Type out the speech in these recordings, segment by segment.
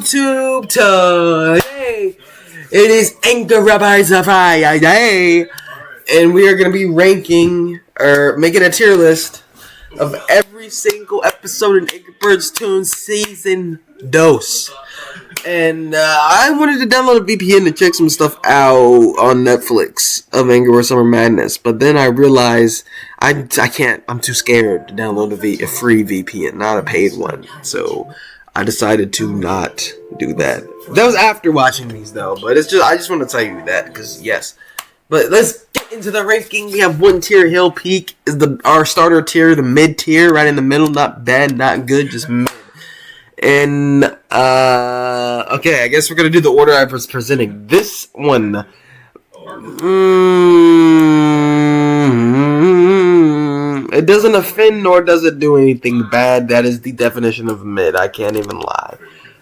YouTube today. It is Anchor Rabbis of Friday, and we are going to be ranking or making a tier list of every single episode in Angry Birds Toons Season Dose. And I wanted to download a VPN to check some stuff out on Netflix of Angry Birds Summer Madness, but then I realized I can't. I'm too scared to download a free VPN, not a paid one. So I decided to not do that. That was after watching these though, but I just want to tell you that because yes. But let's get into the ranking. We have one tier. Hill Peak is our starter tier, the mid tier, right in the middle. Not bad, not good, just mid. And okay, I guess we're gonna do the order I was presenting. This one, it doesn't offend nor does it do anything bad. That is the definition of mid. I can't even lie.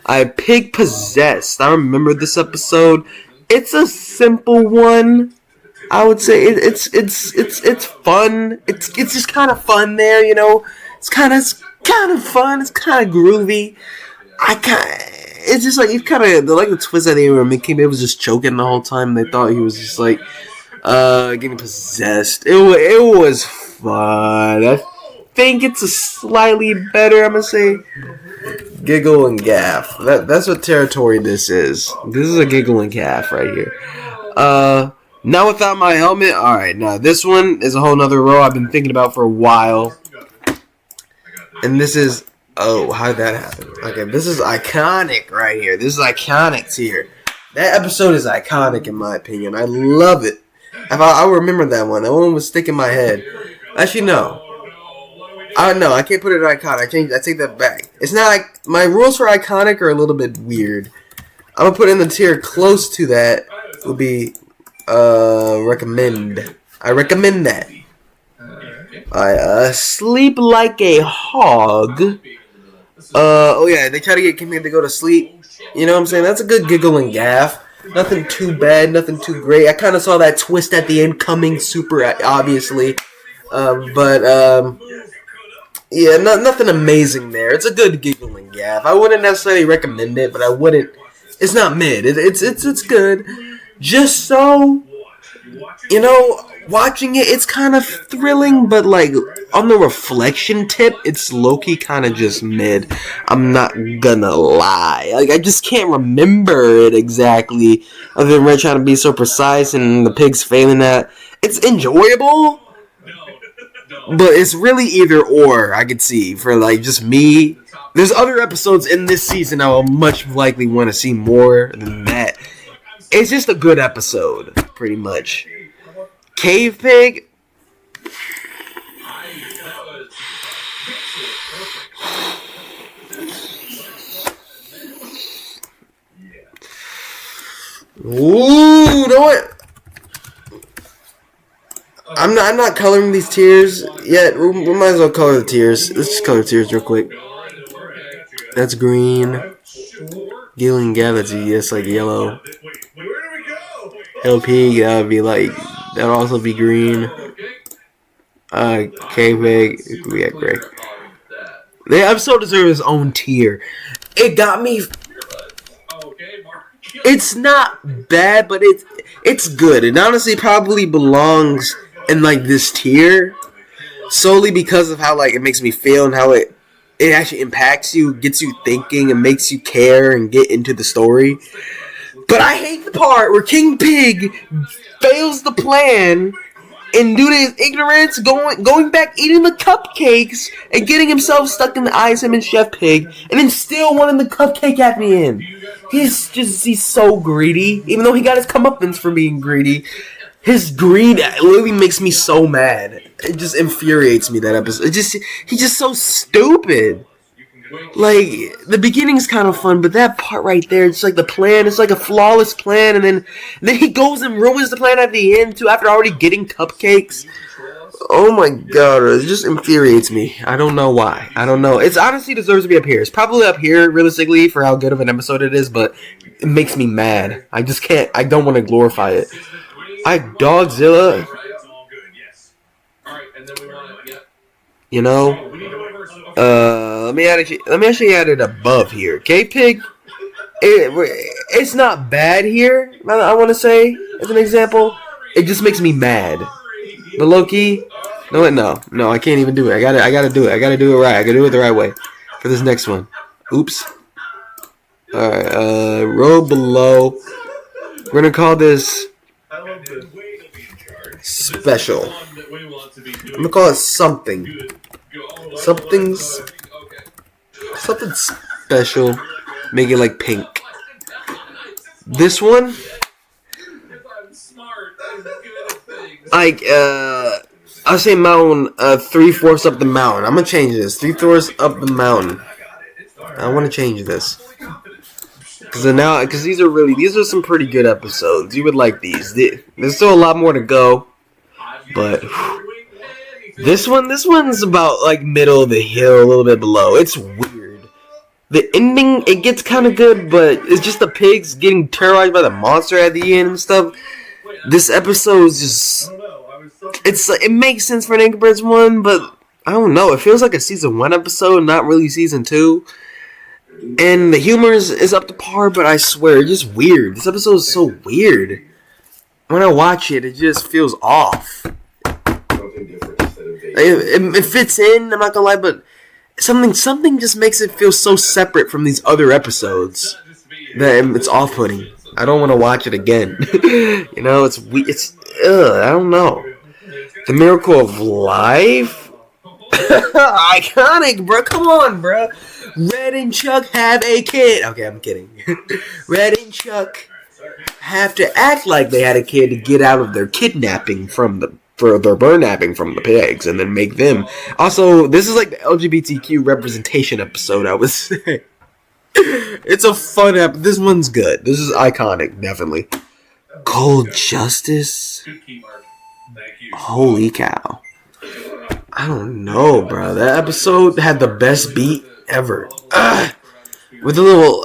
I Pig Possessed. I remember this episode. It's a simple one. I would say it's fun. It's just kind of fun there, you know. It's kind of fun. It's kind of groovy. It's just like the twist at the end where King Babe was just choking the whole time. They thought he was just like getting possessed. It was fun. I think it's a slightly better. I'm gonna say giggle and gaff. That's what territory this is. This is a giggle and gaff right here. Now without my helmet. All right, now this one is a whole nother row I've been thinking about for a while. And this is, how did that happen? Okay, this is iconic right here. This is iconic tier. That episode is iconic in my opinion. I love it. I remember that one. That one was sticking in my head. Actually, no. I can't put it in iconic. I take that back. It's not like, my rules for iconic are a little bit weird. I'm going to put in the tier close to that would be, recommend. I recommend that. I sleep like a hog. They try to get King to go to sleep. You know what I'm saying? That's a good giggle and gaff. Nothing too bad, nothing too great. I kind of saw that twist at the end coming super obviously. Nothing amazing there. It's a good giggle and gaff. I wouldn't necessarily recommend it, but I wouldn't. It's not mid. It's good. Just so, you know, watching it's kind of thrilling, but like on the reflection tip, it's low-key kind of just mid. I'm not gonna lie. Like, I just can't remember it exactly, other than Red trying to be so precise and the pigs failing that. It's enjoyable, but it's really either or, I could see, for like just me. There's other episodes in this season I will much likely want to see more than that. It's just a good episode, pretty much. Cave Pig. Ooh, you know what? I'm not coloring these tiers yet. We might as well color the tiers. Let's just color the tiers real quick. That's green. Gil and Gavity, that's like yellow. LP, that would be like, that would also be green. K-Peg, we got gray. The episode deserves its own tier. It got me. It's not bad, but it's good. It honestly probably belongs in like this tier solely because of how like it makes me feel and how it actually impacts you, gets you thinking, and makes you care and get into the story. But I hate the part where King Pig fails the plan and due to his ignorance, going back eating the cupcakes and getting himself stuck in the ice, him and Chef Pig, and then still wanting the cupcake at the end. He's so greedy. Even though he got his comeuppance for being greedy, his greed literally makes me so mad. It just infuriates me, that episode. He's just so stupid. Like, the beginning's kind of fun, but that part right there, it's like the plan, it's like a flawless plan, and then he goes and ruins the plan at the end, too, after already getting cupcakes. Oh my god, it just infuriates me. I don't know why. I don't know. It honestly deserves to be up here. It's probably up here, realistically, for how good of an episode it is, but it makes me mad. I just can't, I don't want to glorify it. Dogzilla. You know? Let me actually add it above here. K-Pig it's not bad here. I want to say as an example, it just makes me mad. But low key, no, I can't even do it. I gotta do it. I gotta do it right. I gotta do it the right way for this next one. Oops. All right. Row below. We're gonna call this special. I'm gonna call it something. Something special. Make it like pink. This one, like, I'll say mountain, 3/4 up the mountain. I'm gonna change this. 3/4 up the mountain. I want to change this. Because these are some pretty good episodes. You would like these. There's still a lot more to go. But this one's about like middle of the hill, a little bit below. It's weird. The ending, it gets kind of good, but it's just the pigs getting terrorized by the monster at the end and stuff. This episode is just, it makes sense for an Angry Birds one, but I don't know. It feels like a season 1 episode, not really season 2. And the humor is up to par, but I swear, it's just weird. This episode is so weird. When I watch it, it just feels off. It fits in, I'm not gonna lie, but something just makes it feel so separate from these other episodes that it's off-putting. I don't want to watch it again. You know, it's I don't know. The Miracle of Life? Iconic, bro. Come on, bro. Red and Chuck have a kid. Okay, I'm kidding. Red and Chuck have to act like they had a kid to get out of their kidnapping for their burnapping from the pigs, and then make them. Also, this is like the LGBTQ representation episode, I would say. It's a fun episode. This one's good. This is iconic, definitely. Cold Justice? Holy cow. I don't know, bro. That episode had the best beat ever. With a little,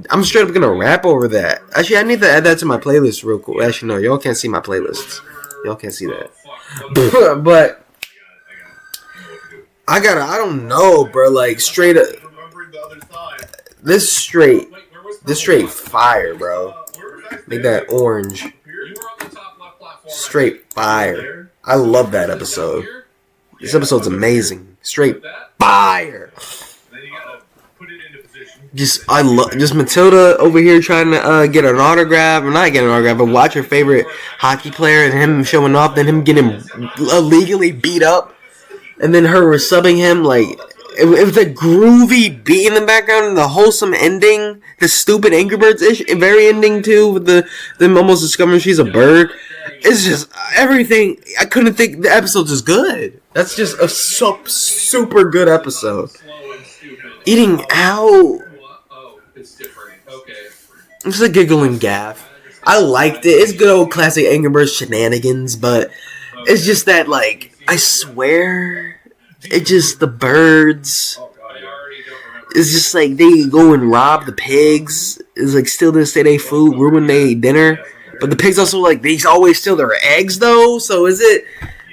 I'm straight up gonna rap over that. Actually, I need to add that to my playlist real quick. Actually, no, y'all can't see my playlists. Y'all can't see that. But I don't know, bro. Like straight up, this straight fire, bro. Make that orange. Straight fire. I love that episode. This episode's amazing. Straight fire. Just Matilda over here trying to get an autograph, or not get an autograph, but watch her favorite hockey player and him showing off, then him getting illegally beat up, and then her subbing him. Like it was a groovy beat in the background, and the wholesome ending, the stupid Angry Birds very ending too, with them almost discovering she's a bird. It's just everything. I couldn't think the episode's just good. That's just a super good episode. Eating out. It's a giggling gaff. I liked it. It's good old classic Angry Birds shenanigans, but it's just that, like, I swear, it just, the birds, it's just like they go and rob the pigs. It's like steal their state food, ruin their dinner. But the pigs also, like, they always steal their eggs, though. So is it?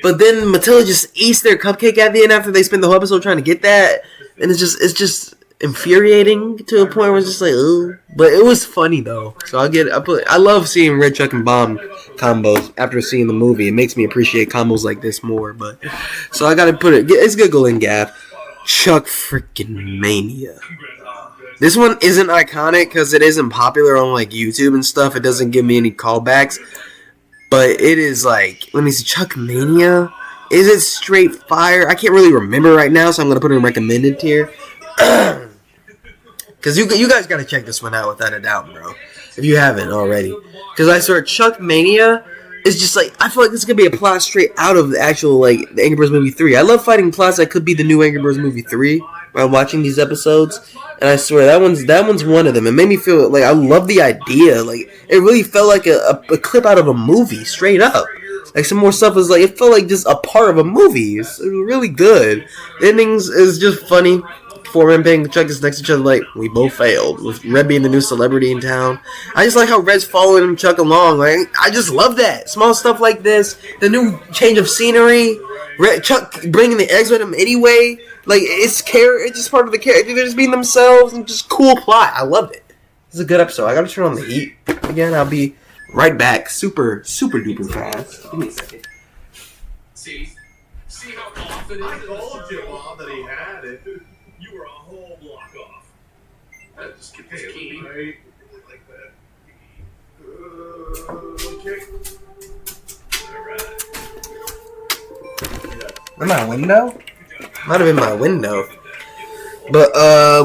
But then Matilda just eats their cupcake at the end after they spend the whole episode trying to get that. And it's just infuriating to a point where it's just like, ooh. But it was funny, though. So I love seeing Red Chuck and Bomb combos after seeing the movie. It makes me appreciate combos like this more. But so I gotta put it. It's giggling gaff. Chuck freaking Mania. This one isn't iconic because it isn't popular on like YouTube and stuff. It doesn't give me any callbacks. But it is like, let me see, Chuck Mania? Is it straight fire? I can't really remember right now, so I'm going to put it in recommended tier. Because you guys got to check this one out without a doubt, bro. If you haven't already. Because I swear, Chuck Mania is just like, I feel like this is going to be a plot straight out of the actual, like, the Angry Birds Movie 3. I love fighting plots that could be the new Angry Birds Movie 3 while watching these episodes. And I swear, that one's one of them. It made me feel like I love the idea. Like, it really felt like a clip out of a movie, straight up. Like, some more stuff was like, it felt like just a part of a movie. It was really good. The endings is just funny. Foreman paying Chuck is next to each other like, we both failed. With Red being the new celebrity in town. I just like how Red's following Chuck along. Like, I just love that. Small stuff like this. The new change of scenery. Chuck bringing the eggs with him anyway. Like, it's just part of the character. They're just being themselves and just cool plot. I loved it. This is a good episode. I gotta turn on the heat again. I'll be right back. Super duper fast. Give me a second. See how confident I told you, Bob, that he had it. You were a whole block off. Just get this key. Right? Like that. Okay. Alright. My window? Might have been my window. But,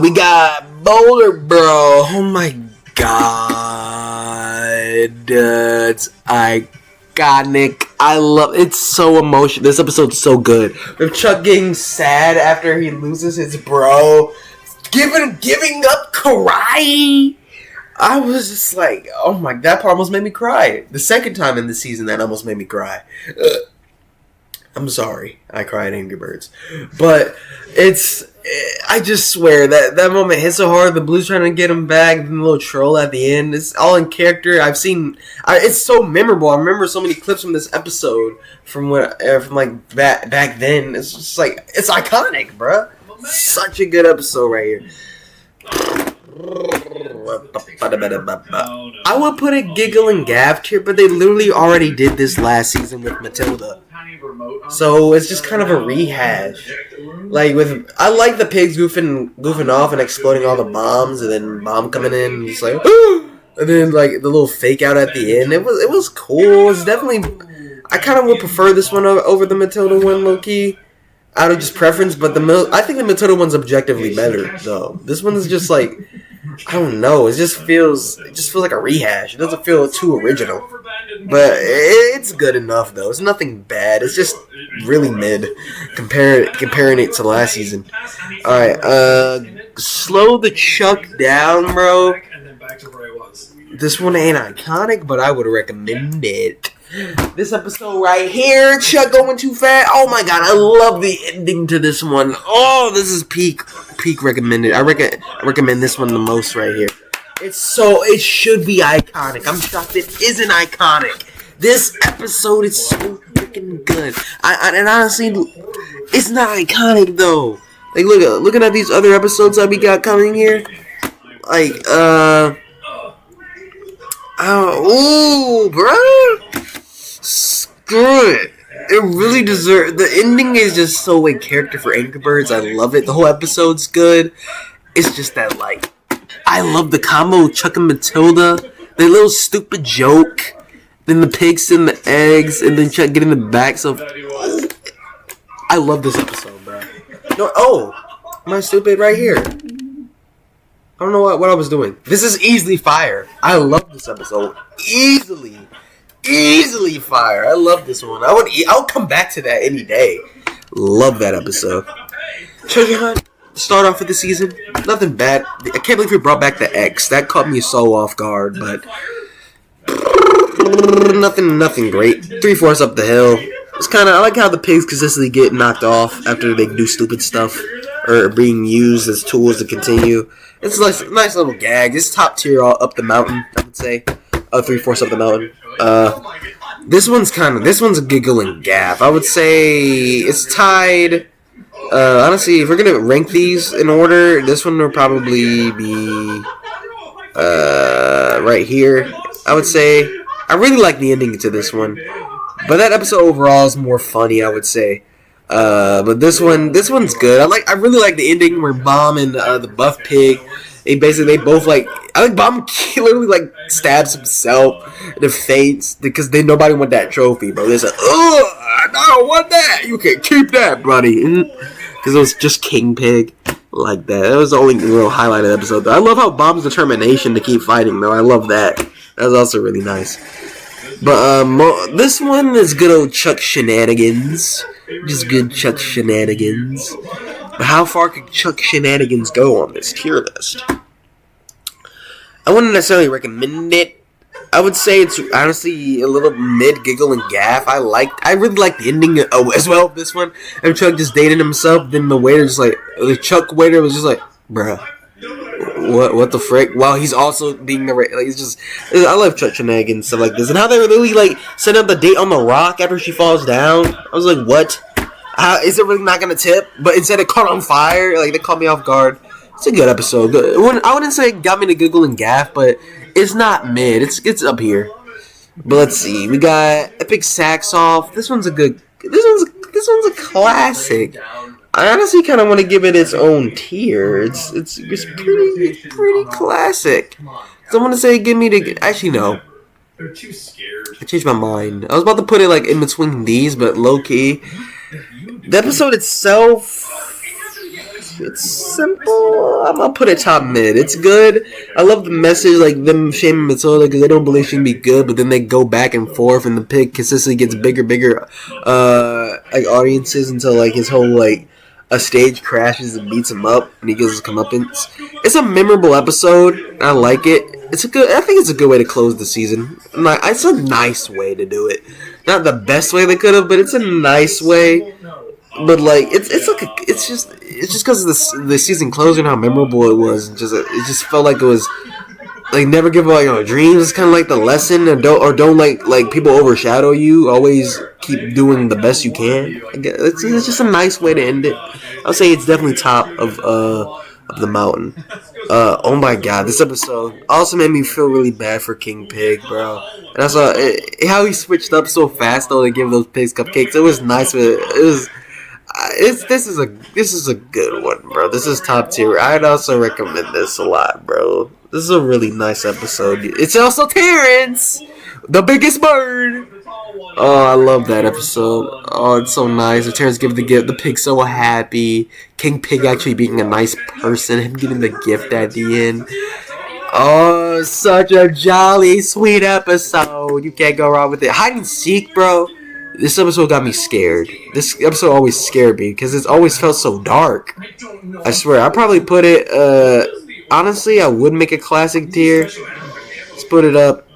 we got Boulder Bro. Oh my god. It's iconic. I love it's so emotional. This episode's so good. With Chuck getting sad after he loses his bro. Giving up Karai. I was just like, oh my, that part almost made me cry. The second time in the season that almost made me cry. I'm sorry, I cried Angry Birds. But I just swear, that moment hit so hard, the Blues trying to get him back, the little troll at the end, it's all in character. It's so memorable. I remember so many clips from this episode from back then. It's just like, it's iconic, bruh. Such a good episode right here. I would put a Giggle and Gav tier, but they literally already did this last season with Matilda. So it's just kind of a rehash. I like the pigs goofing off and exploding all the bombs, and then Bomb coming in and just like, and then like the little fake out at the end. It was cool. It's definitely, I kind of would prefer this one over the Matilda one, low key, out of just preference. But I think the Matilda one's objectively better though. This one is just like, I don't know. It just feels like a rehash. It doesn't feel too original, but it's good enough though. It's nothing bad. It's just really mid comparing it to last season. All right, slow the Chuck down, bro. This one ain't iconic, but I would recommend it. This episode right here, Chuck going too fast. Oh my god, I love the ending to this one. Oh, this is peak recommended. I recommend this one the most right here. It should be iconic. I'm shocked it isn't iconic. This episode is so freaking good. And honestly, it's not iconic though. Like, looking at these other episodes that we got coming here, like, ooh, bruh. Screw it. It really deserves. The ending is just so in character for Angry Birds. I love it. The whole episode's good. It's just that, like, I love the combo of Chuck and Matilda. The little stupid joke. Then the pigs and the eggs. And then Chuck getting the back. So, I love this episode, bro. No, am I stupid right here? I don't know what I was doing. This is easily fire. I love this episode. Easily fire. I love this one. I'll come back to that any day. Love that episode. Treasure Hunt. Start off of the season. Nothing bad. I can't believe we brought back the X. That caught me so off guard, but nothing great. 3/4 up the hill. It's kind of, I like how the pigs consistently get knocked off after they do stupid stuff or being used as tools to continue. It's a nice little gag. It's top tier all up the mountain, I would say. 3/4 up the mountain. This one's a Giggle and Gav. I would say it's tied. Honestly, if we're gonna rank these in order, this one will probably be right here. I would say I really like the ending to this one, but that episode overall is more funny, I would say. But this one's good. I really like the ending where Bomb and the buff pig. They both like. I think Bomb literally like stabs himself in the face because nobody want that trophy, bro. They said, I don't want that. You can keep that, buddy. Because it was just King Pig like that. That was the only real highlight of the episode. Though. I love how Bomb's determination to keep fighting, though. I love that. That was also really nice. But this one is good old Chuck shenanigans. Just good Chuck shenanigans. But how far could Chuck shenanigans go on this tier list? I wouldn't necessarily recommend it. I would say it's honestly a little mid giggle and gaff. I really liked the ending as well of this one. And Chuck just dating himself. Then the waiter just like the Chuck waiter was just like, bruh, what the frick? While he's also being the like, it's just I love Chuck shenanigans and stuff like this. And how they really like set up the date on the rock after she falls down. I was like, what? How, is it really not gonna tip? But instead it caught on fire. Like they caught me off guard. It's a good episode. Good. I wouldn't say it got me to giggle and gaff, but it's not mid. It's up here. But let's see. We got Epic Sax Off. This one's a good. This one's a classic. I honestly kind of want to give it its own tier. It's pretty classic. So I want to say give me the. Actually no. They're too scared. I changed my mind. I was about to put it like in between these, but low key. The episode itself. It's simple. I'm gonna put it top mid. It's good. I love the message, like them shaming Matilda because they don't believe she can be good, but then they go back and forth, and the pig consistently gets bigger, like audiences until like his whole like a stage crashes and beats him up, and he gives his comeuppance. It's a memorable episode. I like it. I think it's a good way to close the season. Like, it's a nice way to do it. Not the best way they could have, but it's a nice way. But like it's just because of the season closing, how memorable it was, and it just felt like it was like never give up your dreams. It's kind of like the lesson, and don't like people overshadow you. Always keep doing the best you can. It's just a nice way to end it. I'll say it's definitely top of the mountain. Oh my god, this episode also made me feel really bad for King Pig, bro. And I saw how he switched up so fast though to give those pigs cupcakes. It was nice, but it was. This is a good one, bro. This is top tier. I'd also recommend this a lot, bro. This is a really nice episode. It's also Terrence, the biggest bird. Oh, I love that episode. Oh, it's so nice. Terrence giving the gift. The pig so happy. King Pig actually being a nice person. Him giving the gift at the end. Oh, such a jolly, sweet episode. You can't go wrong with it. Hide and seek, bro. This episode got me scared. This episode always scared me because it's always felt so dark. I swear, I probably put it. Honestly, I would make a classic tier. Let's put it up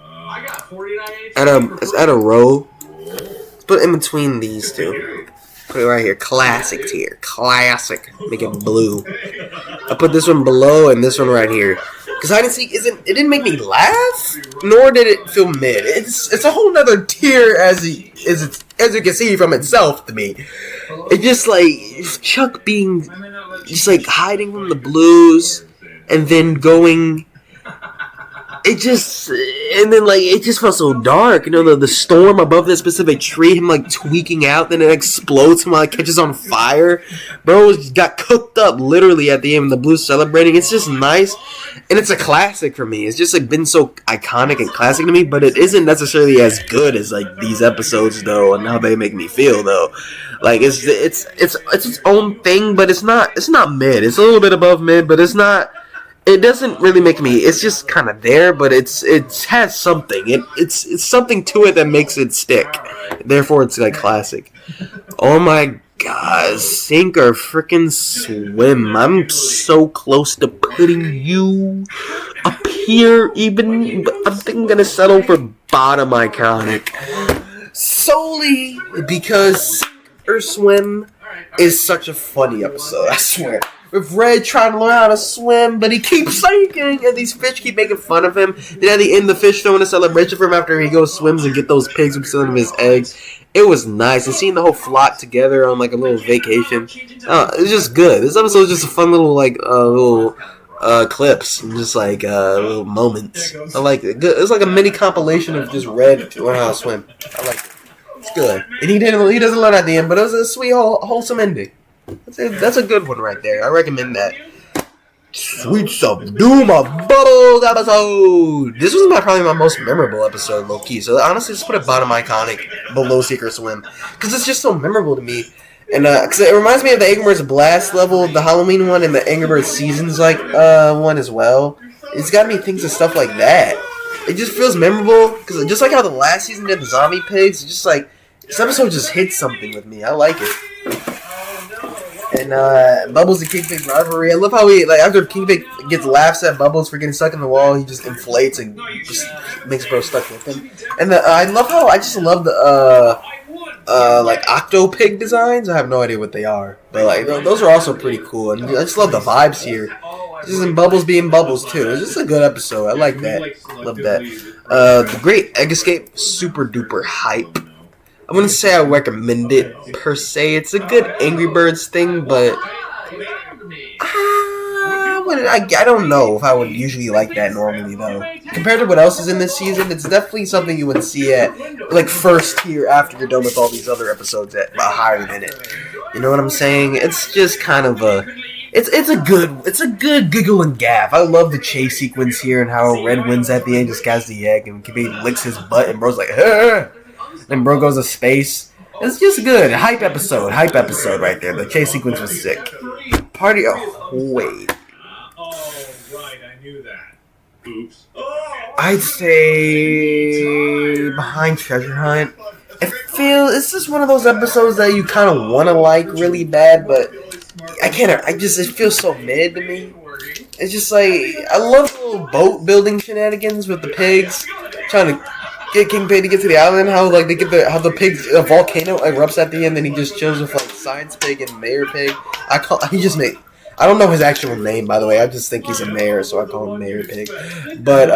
at a row. Let's put it in between these two. Put it right here, classic tier, classic. Make it blue. I put this one below and this one right here. Because hide and seek it didn't make me laugh, nor did it feel mid. It's a whole nother tier as you can see from itself to me. It's just like Chuck being just like hiding from the blues and then going. It just felt so dark. You know, the storm above this specific tree, him like tweaking out, then it explodes him while it catches on fire. Bro got cooked up literally at the end. The Blues celebrating. It's just nice, and it's a classic for me. It's just like been so iconic and classic to me, but it isn't necessarily as good as like these episodes though, and how they make me feel though. Like it's its own thing, but it's not mid. It's a little bit above mid, but it's not. It doesn't really make me. It's just kind of there, but it has something. It's something to it that makes it stick. Therefore, it's like classic. Oh my god, sink or frickin' swim! I'm so close to putting you up here. Even, but I think I'm gonna settle for bottom iconic, solely because sink or swim is such a funny episode. I swear. With Red trying to learn how to swim, but he keeps sinking, and these fish keep making fun of him. Then at the end, the fish throwing a celebration for him after he goes swims and get those pigs from stealing his eggs. It was nice, and seeing the whole flock together on like a little vacation, it's just good. This episode was just a fun little clips and just like little moments. I like it. It's like a mini compilation of just Red learn how to swim. I like it. It's good, and he doesn't learn at the end, but it was a sweet, wholesome ending. That's a good one right there. I recommend that. Sweet Subdue My Bubbles episode. This was probably my most memorable episode, low key. So honestly, just put it bottom iconic below Secret Swim because it's just so memorable to me. And because it reminds me of the Angry Birds Blast level, the Halloween one, and the Angry Birds Seasons one as well. It's got me thinking of stuff like that. It just feels memorable because just like how the last season did the zombie pigs, it's just like this episode just hits something with me. I like it. And Bubbles and Kingpin's rivalry. I love how he, like, after Kingpin gets laughs at Bubbles for getting stuck in the wall, he just inflates and just makes bro stuck with him. And I just love the like Octopig designs. I have no idea what they are, but like those are also pretty cool. And I just love the vibes here. Just in Bubbles being Bubbles too. It's just a good episode. I like that. Love that. The Great Egg Escape, super duper hype. I wouldn't say I recommend it per se. It's a good Angry Birds thing, but I don't know if I would usually like that normally though. Compared to what else is in this season, it's definitely something you would see at like first tier after you're done with all these other episodes at higher than it. You know what I'm saying? It's just kind of a it's a good giggle and gaff. I love the chase sequence here and how Red wins at the end, just catches the egg and he licks his butt and bro's like, "Huh." Then bro goes to space. It's just good. Hype episode right there. The chase sequence was sick. Party. Oh wait. Oh, right, I knew that. Oops. I'd say Behind Treasure Hunt. It's just one of those episodes that you kind of want to like really bad, but I can't. It feels so mid to me. It's just like I love the little boat building shenanigans with the pigs trying to get Kingpin to get to the island. How like they get the pigs, a volcano erupts at the end, then he just chills with like Science Pig and Mayor Pig. I don't know his actual name, by the way. I just think he's a mayor, so I call him Mayor Pig. But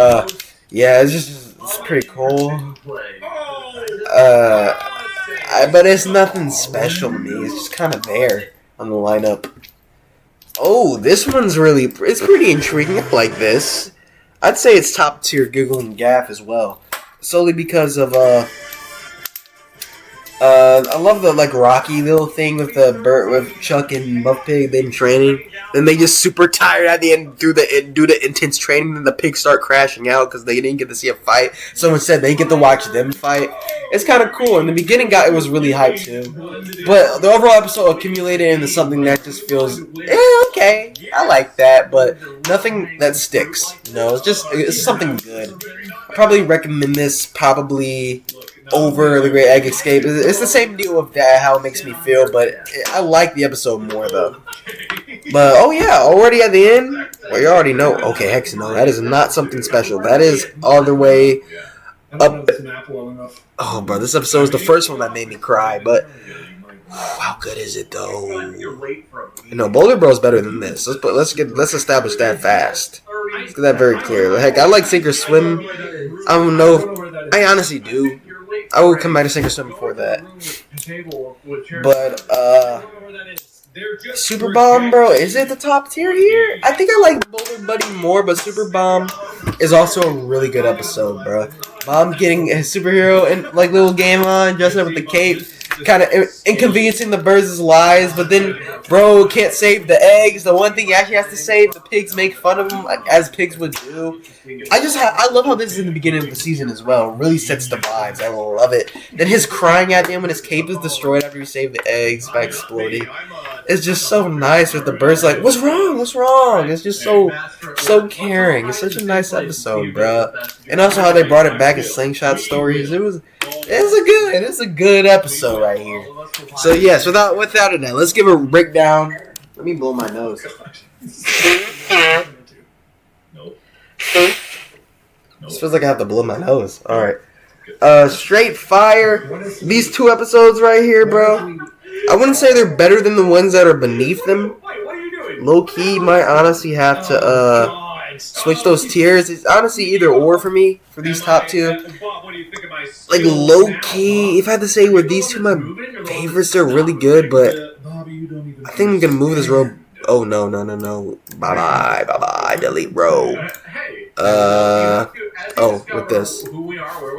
yeah, it's pretty cool. But it's nothing special to me. It's just kind of there on the lineup. Oh, this one's it's pretty intriguing. I like this. I'd say it's top tier Giggle and Gaff as well. Solely because of I love the like Rocky little thing with with Chuck and Muff Pig been training. Then they just super tired at the end due to intense training. Then the pigs start crashing out because they didn't get to see a fight. Someone said they get to watch them fight. It's kind of cool. In the beginning, it was really hype too. But the overall episode accumulated into something that just feels okay. I like that, but nothing that sticks. You know, it's something good. I probably recommend this over The Great Egg Escape. It's the same deal with that, how it makes me feel, but I like the episode more though. But oh yeah, already at the end? Well, you already know. Okay, heck no, that is not something special. That is all the way up. Oh, bro, this episode is the first one that made me cry, but how good is it though? Boulder Bro's better than this. Let's establish that fast. Let's get that very clear. Heck, I like Sink or Swim. I don't know. I honestly do. I will come back to Sink or Swim before that. But Super Bomb, bro, is it the top tier here? I think I like Boulder Buddy more, but Super Bomb is also a really good episode, bro. Bomb getting a superhero and like little game on, dressing up with the cape, kind of inconveniencing the birds' lives, but then bro can't save the eggs. The one thing he actually has to save, the pigs make fun of him as pigs would do. I love how this is in the beginning of the season as well. It really sets the vibes. I love it. Then his crying at the end when his cape is destroyed after he saved the eggs by exploding. It's just so nice with the birds like, what's wrong? What's wrong? It's just so caring. It's such a nice episode, bro. And also how they brought it back as Slingshot Stories. It's a good episode right here. So yes, without a doubt, let's give a breakdown. Let me blow my nose. This feels like I have to blow my nose. Alright. Straight fire. These two episodes right here, bro. I wouldn't say they're better than the ones that are beneath them. Low key, might honestly have to switch those tiers. It's honestly either or for me for these top two. Like low key, if I had to say were these two my favorites, they're really good, but I think I'm gonna move this row. Oh no. Bye, delete row. With this.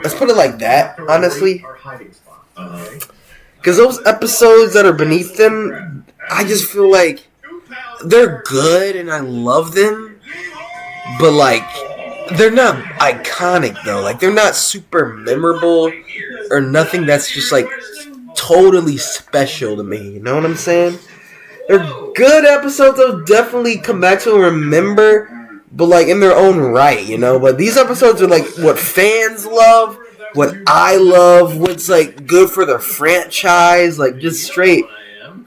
Let's put it like that, honestly. Because those episodes that are beneath them, I just feel like they're good and I love them, but like they're not iconic though. Like they're not super memorable or nothing that's just like totally special to me. You know what I'm saying? They're good episodes I'll definitely come back to and remember, but like in their own right, you know? But these episodes are like what fans love, what I love, what's like good for the franchise, like just straight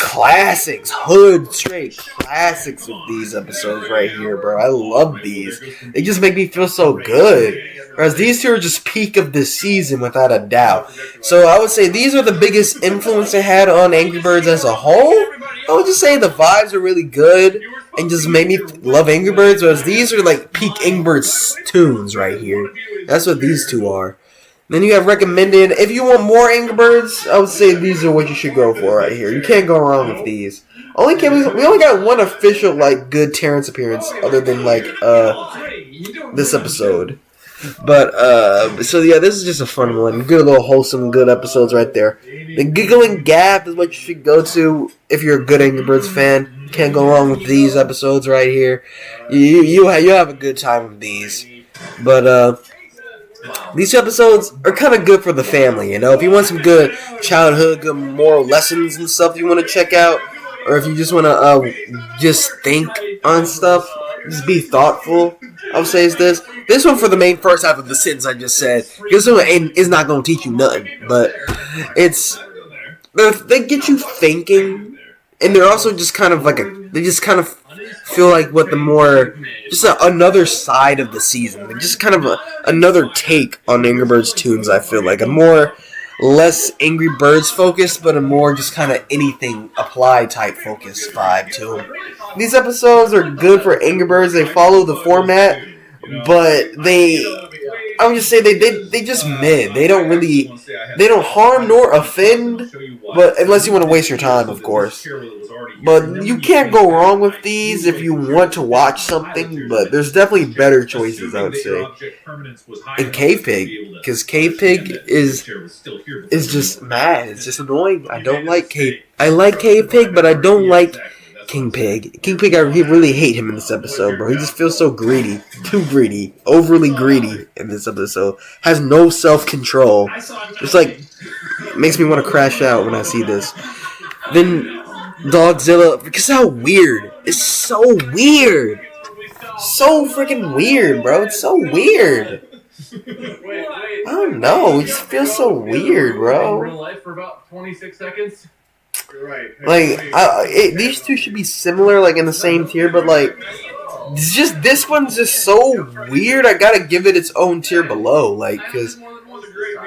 classics, hood straight classics with these episodes right here, bro. I love these. They just make me feel so good. Whereas these two are just peak of the season without a doubt. So I would say these are the biggest influence they had on Angry Birds as a whole. I would just say the vibes are really good and just made me love Angry Birds. Whereas these are like peak Angry Birds tunes right here. That's what these two are. Then you have recommended. If you want more Angry Birds, I would say these are what you should go for right here. You can't go wrong with these. We only got one official like good Terrence appearance other than like this episode. But so yeah, this is just a fun one. Good little wholesome good episodes right there. The Giggling Gap is what you should go to if you're a good Angry Birds fan. Can't go wrong with these episodes right here. You have a good time with these. But these episodes are kind of good for the family, you know. If you want some good childhood, good moral lessons and stuff you want to check out, or if you just want to just think on stuff, just be thoughtful, I would say is this. This one for the main first half of the sentence I just said. This one is not going to teach you nothing, but they get you thinking, and they're also just kind of like they just kind of feel like another side of the season. Like just kind of another take on Angry Birds tunes, I feel like. Less Angry Birds focused, but a more just kind of anything apply type focused vibe to them. These episodes are good for Angry Birds. They follow the format, but I would just say they just mid. They don't harm nor offend, but unless you want to waste your time, of course. But you can't go wrong with these if you want to watch something, but there's definitely better choices, I would say. And Cave Pig, because Cave Pig is just mad. It's just annoying. I don't like Cave. I like Cave Pig, but I don't like King Pig. King Pig, I really hate him in this episode, bro. He just feels so greedy. Too greedy. Overly greedy in this episode. Has no self-control. Just like, makes me want to crash out when I see this. Then Dogzilla, because how weird. It's so weird. So freaking weird, bro. It's so weird. I don't know. It just feels so weird, bro. Real life for about 26 seconds. Like, these two should be similar, like in the same tier, but like, this one's just so weird. I gotta give it its own tier below, like, cause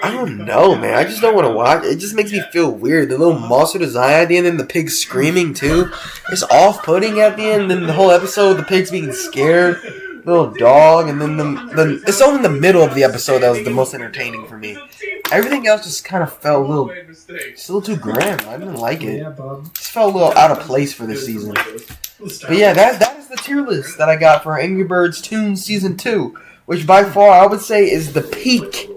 I don't know, man. I just don't want to watch. It just makes me feel weird. The little monster design at the end, and the pig screaming too. It's off-putting at the end. Then the whole episode, the pig's being scared, little dog, and then it's only in the middle of the episode that was the most entertaining for me. Everything else just kind of felt a little too grim. I didn't like it. It just felt a little out of place for this season. But yeah, that is the tier list that I got for Angry Birds Toons Season 2, which by far I would say is the peak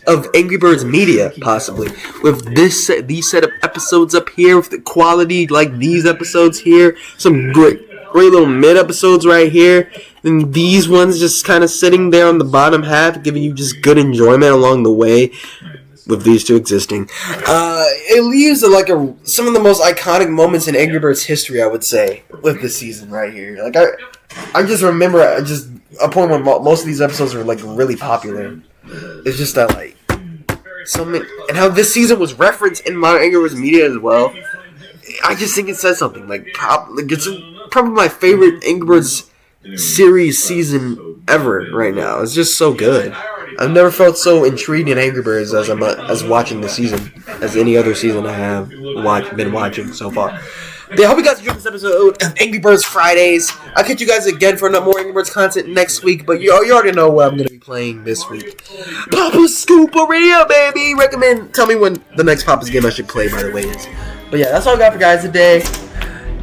of Angry Birds media, possibly. With these set of episodes up here, with the quality like these episodes here, some great little mid episodes right here, and these ones just kind of sitting there on the bottom half, giving you just good enjoyment along the way. With these two existing, it leaves some of the most iconic moments in Angry Birds history, I would say, with this season right here. Like I just remember a point when most of these episodes were like really popular. It's just that like and how this season was referenced in modern Angry Birds media as well. I just think it says something it's probably my favorite Angry Birds series season ever right now. It's just so good. I've never felt so intrigued in Angry Birds as watching this season as any other season I have been watching so far. I hope you guys enjoyed this episode of Angry Birds Fridays. I'll catch you guys again for more Angry Birds content next week, but you already know what I'm going to be playing this week. Papa Scooperia, baby! Tell me when the next Papa's game I should play, by the way, is. But yeah, that's all I got for guys today.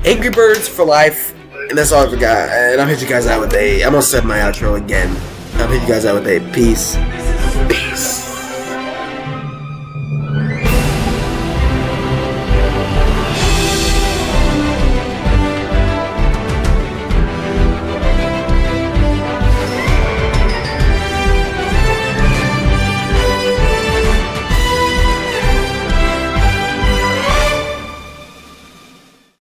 Angry Birds for life, and that's all I forgot. And I'll hit you guys out with I'm going to set my outro again. I'll hit you guys out with peace.